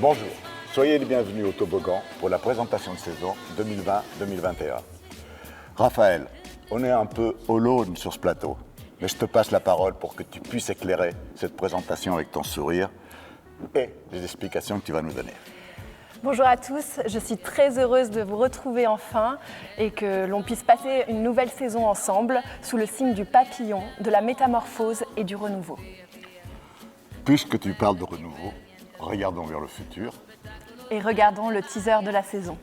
Bonjour, soyez les bienvenus au toboggan pour la présentation de saison 2020-2021. Raphaël, on est un peu alone sur ce plateau, mais je te passe la parole pour que tu puisses éclairer cette présentation avec ton sourire et les explications que tu vas nous donner. Bonjour à tous, je suis très heureuse de vous retrouver enfin et que l'on puisse passer une nouvelle saison ensemble sous le signe du papillon, de la métamorphose et du renouveau. Puisque tu parles de renouveau, regardons vers le futur. Et regardons le teaser de la saison.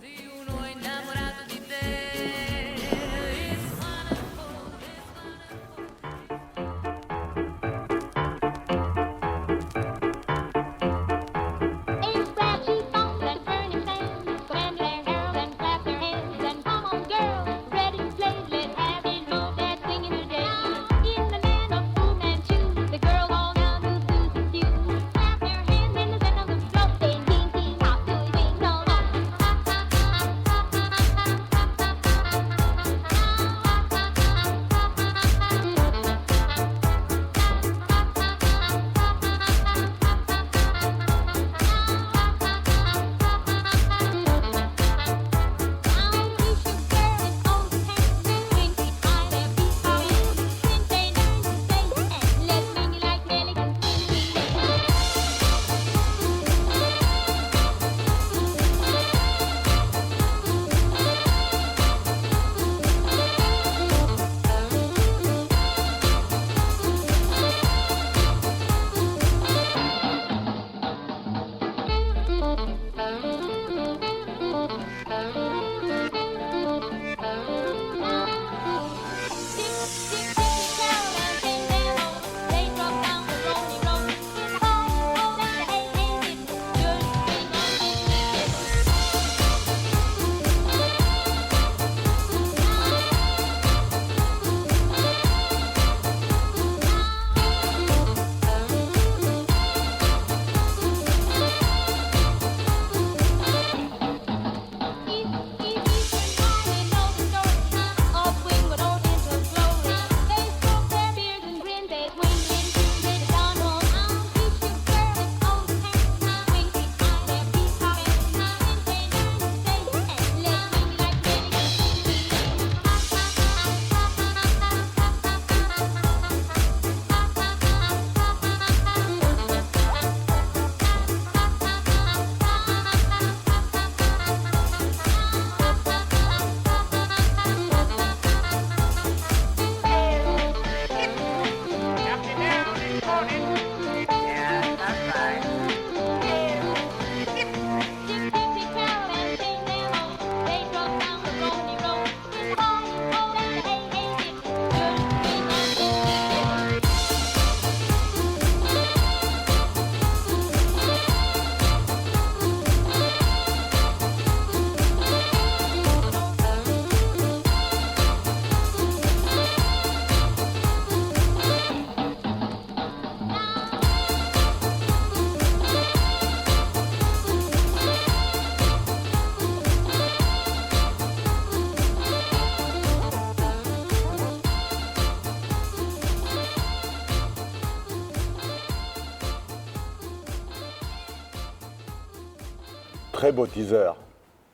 Très beau teaser,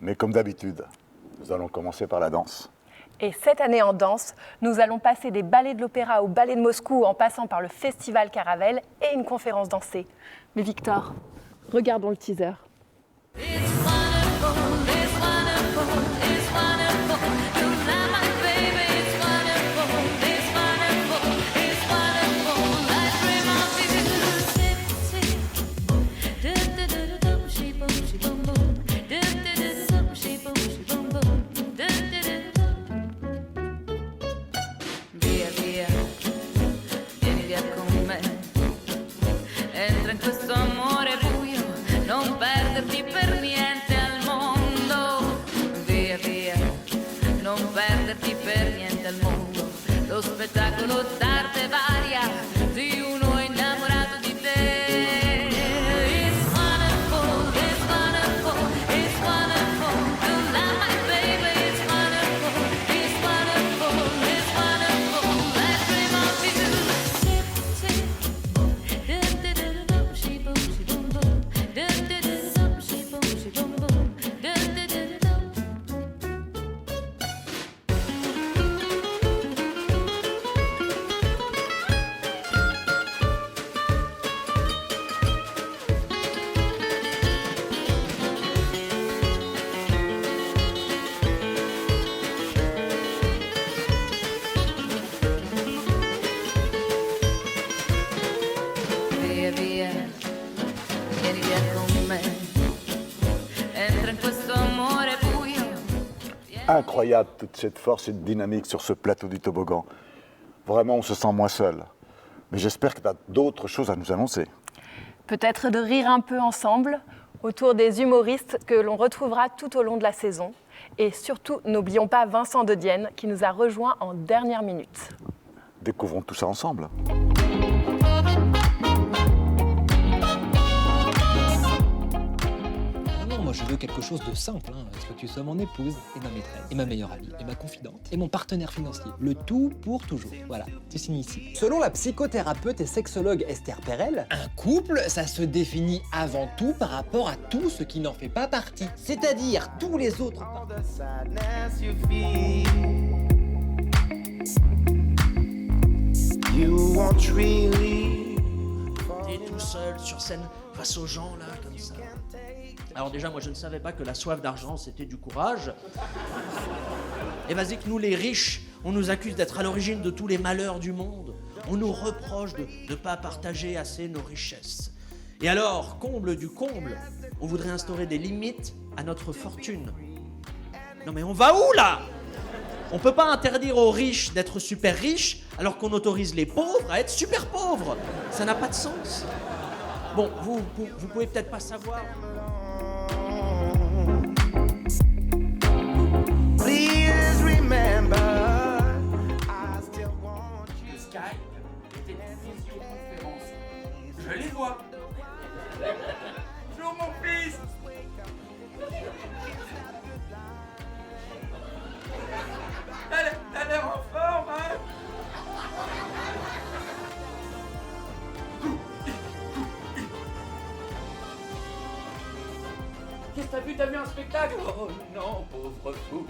mais comme d'habitude, nous allons commencer par la danse. Et cette année en danse, nous allons passer des ballets de l'opéra au ballet de Moscou en passant par le festival Caravelle et une conférence dansée. Mais Victor, regardons le teaser. Entra in questo amore buio, non perdi incroyable toute cette force et cette dynamique sur ce plateau du toboggan. Vraiment, on se sent moins seul. Mais j'espère que tu as d'autres choses à nous annoncer. Peut-être de rire un peu ensemble autour des humoristes que l'on retrouvera tout au long de la saison. Et surtout, n'oublions pas Vincent de Dienne qui nous a rejoints en dernière minute. Découvrons tout ça ensemble. Moi, je veux quelque chose de simple, que tu sois mon épouse et ma maîtresse, et ma meilleure amie, et ma confidente, et mon partenaire financier. Le tout pour toujours. Voilà, tu signes ici. Selon la psychothérapeute et sexologue Esther Perel, Un couple, ça se définit avant tout par rapport à tout ce qui n'en fait pas partie. C'est-à-dire tous les autres. T'es tout seul sur scène face aux gens là, comme ça. Alors déjà, moi je ne savais pas que la soif d'argent c'était du courage. Et vas-y que nous les riches, on nous accuse d'être à l'origine de tous les malheurs du monde. On nous reproche de ne pas partager assez nos richesses. Et alors, comble du comble, on voudrait instaurer des limites à notre fortune. Non mais on va où là ? On peut pas interdire aux riches d'être super riches alors qu'on autorise les pauvres à être super pauvres. Ça n'a pas de sens. Bon, vous pouvez peut-être pas savoir. Le Skype était une visioconférence. Je les vois. Bonjour mon fils. T'as l'air en forme, hein? Qu'est-ce que t'as vu? T'as vu un spectacle? Oh non, pauvre fou.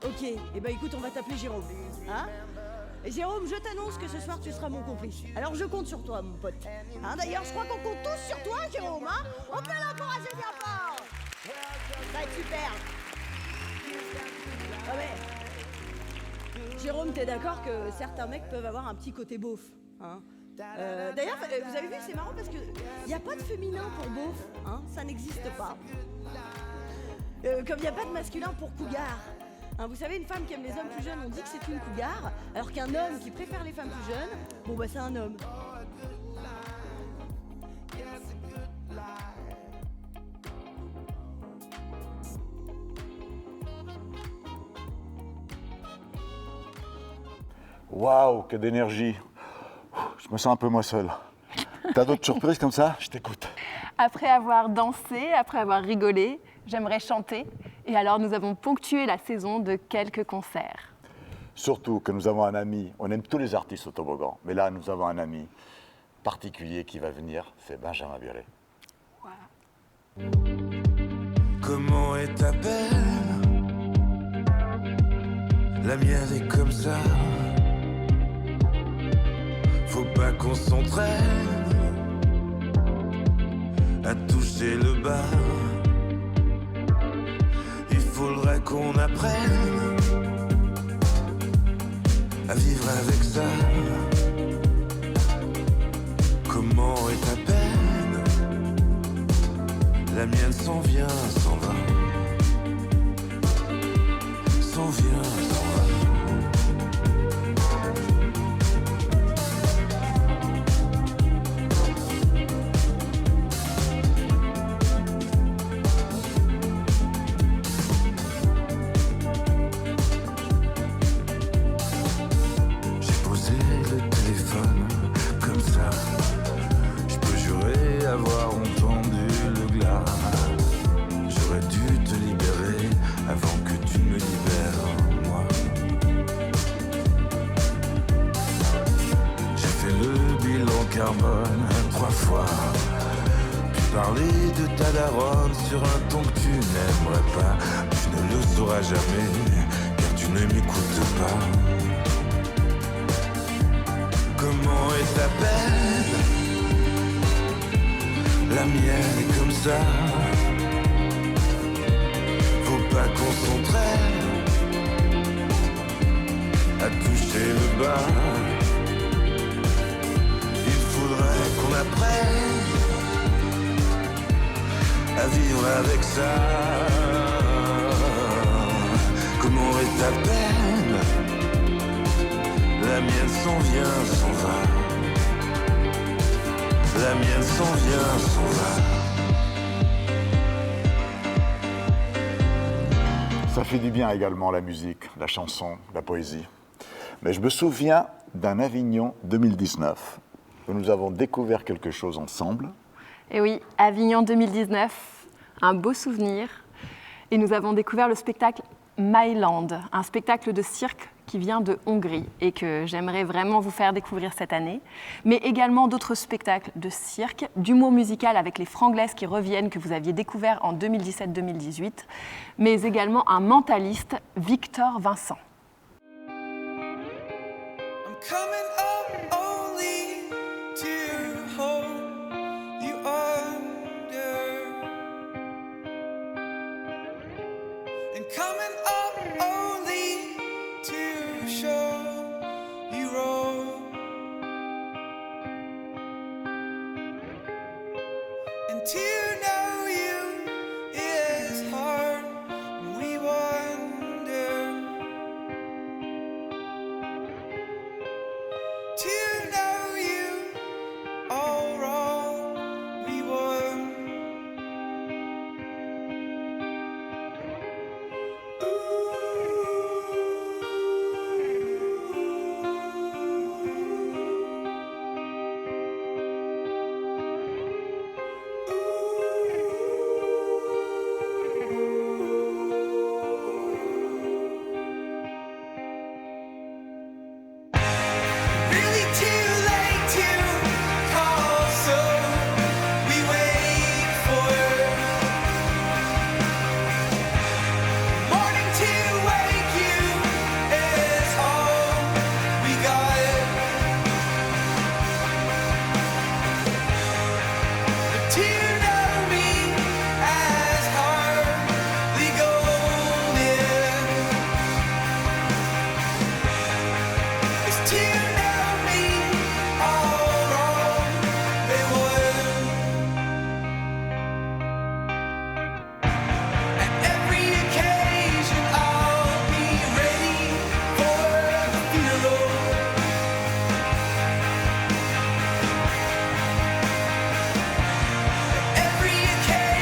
Ok, et bah écoute, on va t'appeler Jérôme. Hein? Et Jérôme, je t'annonce que ce soir tu seras mon complice. Alors je compte sur toi, mon pote. Hein, d'ailleurs, je crois qu'on compte tous sur toi, Jérôme. Hein? On peut l'encourager bien fort. Ça va être super. Ah ouais. Jérôme, t'es d'accord que certains mecs peuvent avoir un petit côté beauf, hein? D'ailleurs, vous avez vu, c'est marrant parce que y a pas de féminin pour beauf, hein? Ça n'existe pas. Comme il n'y a pas de masculin pour cougar. Hein, vous savez, une femme qui aime les hommes plus jeunes, on dit que c'est une cougar, alors qu'un homme qui préfère les femmes plus jeunes, bon bah c'est un homme. Waouh, que d'énergie. Je me sens un peu moins seul. T'as d'autres surprises comme ça? Je t'écoute. Après avoir dansé, après avoir rigolé, j'aimerais chanter. Et alors nous avons ponctué la saison de quelques concerts. Surtout que nous avons un ami, on aime tous les artistes au toboggan, mais là nous avons un ami particulier qui va venir, c'est Benjamin Biolay. Voilà. Comment est ta belle? La mienne est comme ça. Faut pas qu'on s'entraîne à toucher le bas. Il faudrait qu'on apprenne à vivre avec ça. Comment est ta peine? La mienne s'en vient, s'en va. S'en vient, s'en va. Carbone 3 fois, puis parler de ta daronne sur un ton que tu n'aimerais pas. Tu ne le sauras jamais, car tu ne m'écoutes pas. Comment est ta peine? La mienne est comme ça. Faut pas qu'on s'entraîne à toucher le bas. après, à vivre avec ça. Comment est ta peine? La mienne s'en vient, s'en va. La mienne s'en vient, s'en va. Ça fait du bien également la musique, la chanson, la poésie. Mais je me souviens d'un Avignon 2019 où nous avons découvert quelque chose ensemble. Et oui, Avignon 2019, un beau souvenir. Et nous avons découvert le spectacle Myland, un spectacle de cirque qui vient de Hongrie et que j'aimerais vraiment vous faire découvrir cette année. Mais également d'autres spectacles de cirque, d'humour musical avec les Franglaises qui reviennent, que vous aviez découvert en 2017-2018, mais également un mentaliste, Victor Vincent. I'm coming up only to hold you under, and coming up only to show you wrong, and to know you is hard, and we wonder. To know you all wrong, we won. Really too late to call, so we wait for morning to wake you is all we got. But to know me as hardly golden is to know me all wrong, they would. At every occasion I'll be ready for the funeral. At every occasion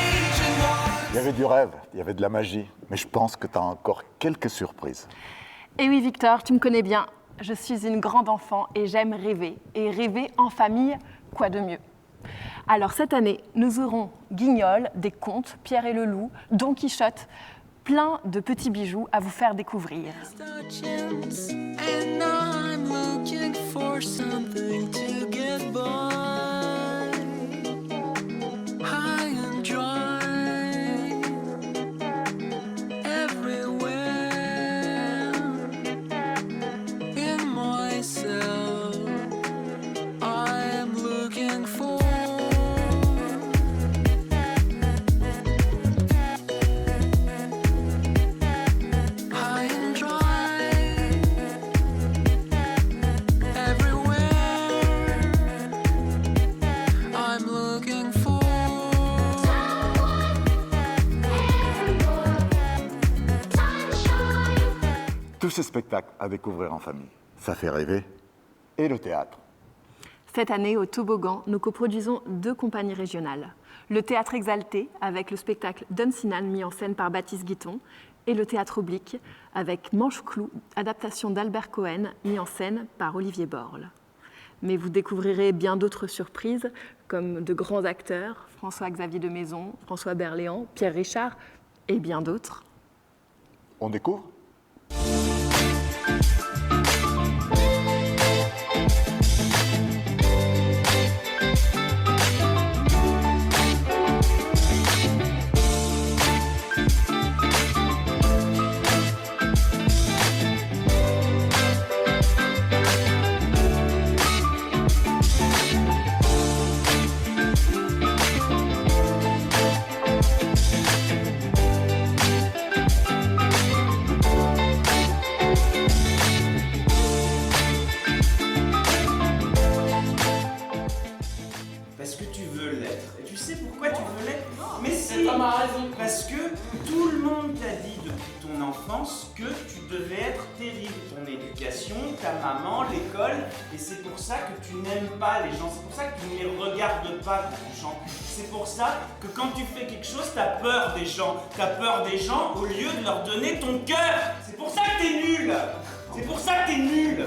Il y avait du rêve, il y avait de la magie, mais je pense que tu as encore quelques surprises. Et oui, Victor, tu me connais bien. Je suis une grande enfant et j'aime rêver. Et rêver en famille, quoi de mieux? Alors cette année, nous aurons Guignol, des contes, Pierre et le loup, Don Quichotte, plein de petits bijoux à vous faire découvrir. and I'm looking for something to get by, high and dry, everywhere in myself I'm looking for high and dry, everywhere I'm looking for. Tous ces spectacles à découvrir en famille, ça fait rêver. Et le théâtre. Cette année, au Toboggan, nous coproduisons 2 compagnies régionales. Le Théâtre Exalté, avec le spectacle Dunsinane, mis en scène par Baptiste Guiton, et le Théâtre Oblique, avec Manche-Clou, adaptation d'Albert Cohen, mis en scène par Olivier Borle. Mais vous découvrirez bien d'autres surprises, comme de grands acteurs, François-Xavier de Maison, François Berléand, Pierre Richard, et bien d'autres. On découvre? maman a raison. Parce que tout le monde t'a dit depuis ton enfance que tu devais être terrible. Ton éducation, ta maman, l'école, et c'est pour ça que tu n'aimes pas les gens. C'est pour ça que tu ne les regardes pas quand tu chantes. C'est pour ça que quand tu fais quelque chose, t'as peur des gens. T'as peur des gens au lieu de leur donner ton cœur. C'est pour ça que t'es nul. C'est pour ça que t'es nul.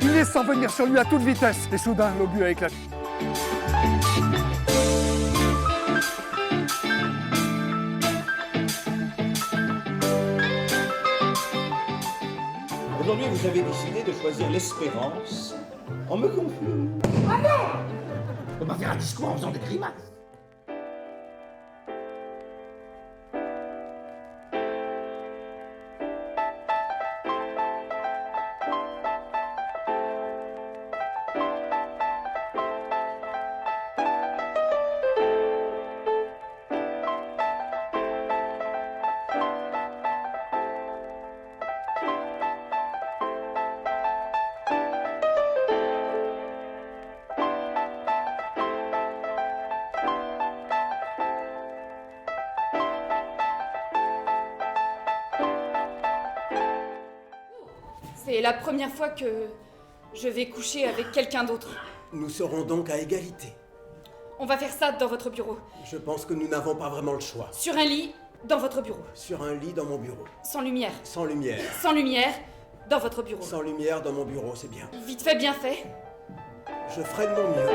Il laisse s'en venir sur lui à toute vitesse. Et soudain, l'obus a éclaté. Aujourd'hui, vous avez décidé de choisir l'espérance en me confiant. Ah non! On peut pas faire un discours en faisant des grimaces. C'est la première fois que je vais coucher avec quelqu'un d'autre. Nous serons donc à égalité. On va faire ça dans votre bureau. Je pense que nous n'avons pas vraiment le choix. Sur un lit, dans votre bureau. Sur un lit dans mon bureau. Sans lumière. Sans lumière. Sans lumière, dans votre bureau. Sans lumière dans mon bureau, c'est bien. Vite fait, bien fait. Je ferai de mon mieux.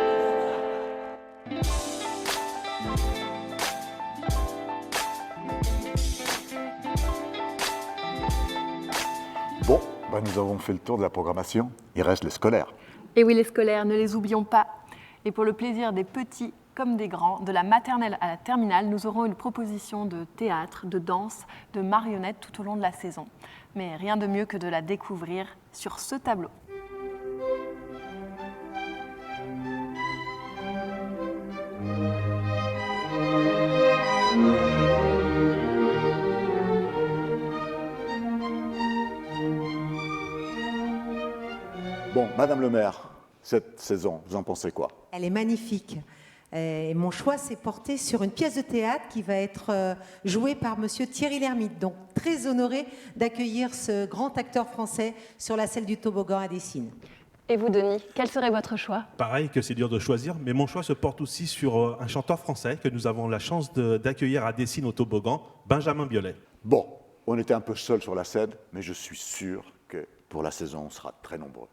Bon, bah nous avons fait le tour de la programmation. Il reste les scolaires. Et oui, les scolaires, ne les oublions pas. Et pour le plaisir des petits comme des grands, de la maternelle à la terminale, nous aurons une proposition de théâtre, de danse, de marionnettes tout au long de la saison. Mais rien de mieux que de la découvrir sur ce tableau. Bon, Madame le maire, cette saison, vous en pensez quoi? Elle est magnifique. Et mon choix s'est porté sur une pièce de théâtre qui va être jouée par Monsieur Thierry Lhermitte. Donc très honoré d'accueillir ce grand acteur français sur la scène du toboggan à Dessines. Et vous, Denis, quel serait votre choix? Pareil que c'est dur de choisir, mais mon choix se porte aussi sur un chanteur français que nous avons la chance d'accueillir à Dessines au toboggan, Benjamin Biolay. Bon, on était un peu seul sur la scène, mais je suis sûr que pour la saison, on sera très nombreux.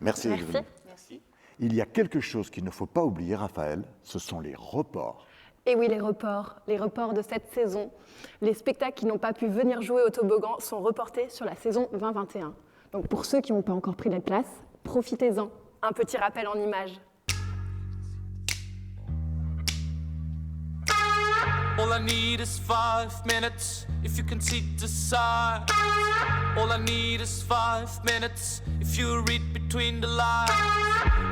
Merci d'être venu. Merci. Il y a quelque chose qu'il ne faut pas oublier, Raphaël, ce sont les reports. Et oui, les reports de cette saison. Les spectacles qui n'ont pas pu venir jouer au toboggan sont reportés sur la saison 2021. Donc pour ceux qui n'ont pas encore pris la place, profitez-en. Un petit rappel en images. All I need is 5 minutes if you can see the sign. All I need is 5 minutes if you read between the lines.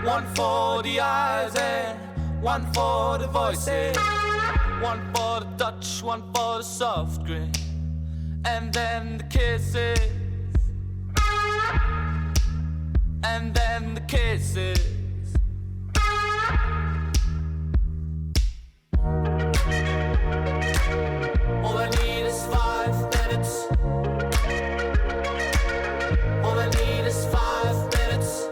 One for the eyes and one for the voices. One for the touch, one for the soft grin. And then the kisses. And then the kisses. All I need is 5 minutes. All I need is 5 minutes.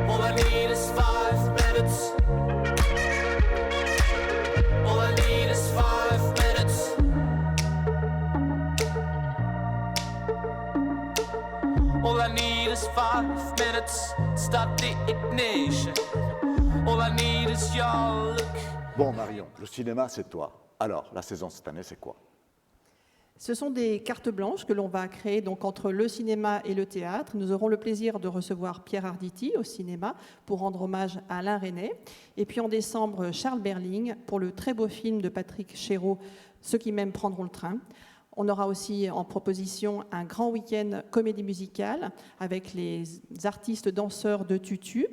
All I need is 5 minutes. All I need is 5 minutes. All I need is 5 minutes. Start the ignition. All I need is your look. Bon, Marion, le cinéma, c'est toi. Alors, la saison cette année, c'est quoi? Ce sont des cartes blanches que l'on va créer donc entre le cinéma et le théâtre. Nous aurons le plaisir de recevoir Pierre Arditi au cinéma pour rendre hommage à Alain Resnais. Et puis en décembre, Charles Berling pour le très beau film de Patrick Chéreau, Ceux qui m'aiment prendront le train. On aura aussi en proposition un grand week-end comédie musicale avec les artistes danseurs de Tutu.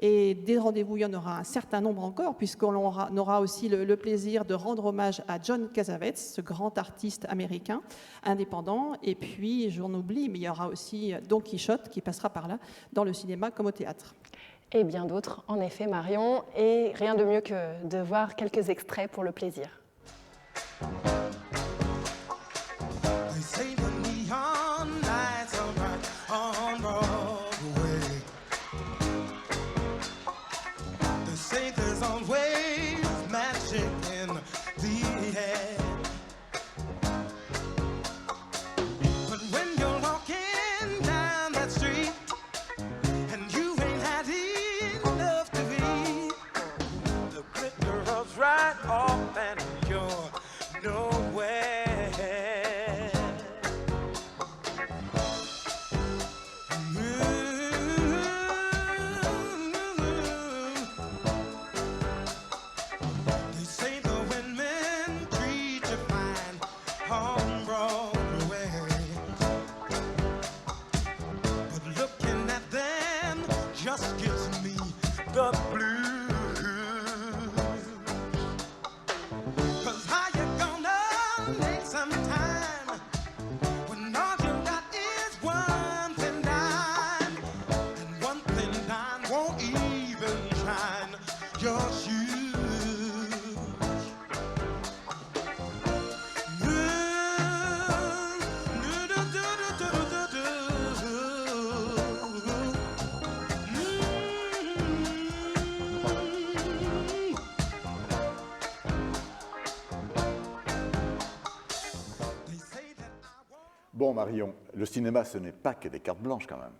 Et des rendez-vous, il y en aura un certain nombre encore, puisqu'on aura aussi le plaisir de rendre hommage à John Cassavetes, ce grand artiste américain indépendant. Et puis, j'en oublie, mais il y aura aussi Don Quichotte qui passera par là, dans le cinéma comme au théâtre. Et bien d'autres, en effet, Marion. Et rien de mieux que de voir quelques extraits pour le plaisir. Bon, Marion, le cinéma, ce n'est pas que des cartes blanches quand même.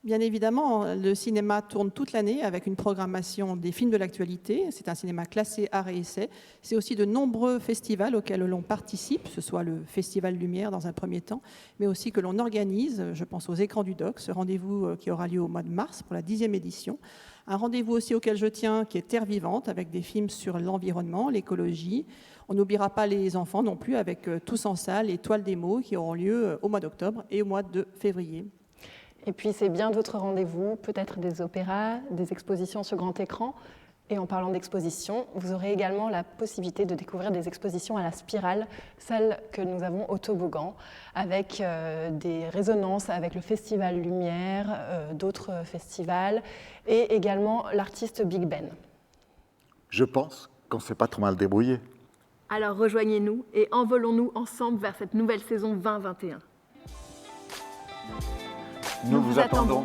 Bien évidemment, le cinéma tourne toute l'année avec une programmation des films de l'actualité. C'est un cinéma classé art et essai. C'est aussi de nombreux festivals auxquels l'on participe, que ce soit le Festival Lumière dans un premier temps, mais aussi que l'on organise, je pense aux écrans du Doc, ce rendez-vous qui aura lieu au mois de mars pour la 10e édition. Un rendez-vous aussi auquel je tiens, qui est Terre vivante, avec des films sur l'environnement, l'écologie. On n'oubliera pas les enfants non plus, avec Tous en salle et Toile des mots, qui auront lieu au mois d'octobre et au mois de février. Et puis c'est bien d'autres rendez-vous, peut-être des opéras, des expositions sur grand écran. Et en parlant d'exposition, vous aurez également la possibilité de découvrir des expositions à la Spirale, celles que nous avons au Toboggan, avec des résonances avec le Festival Lumière, d'autres festivals, et également l'artiste Big Ben. Je pense qu'on ne s'est pas trop mal débrouillé. Alors rejoignez-nous et envolons-nous ensemble vers cette nouvelle saison 2021. Nous vous attendons.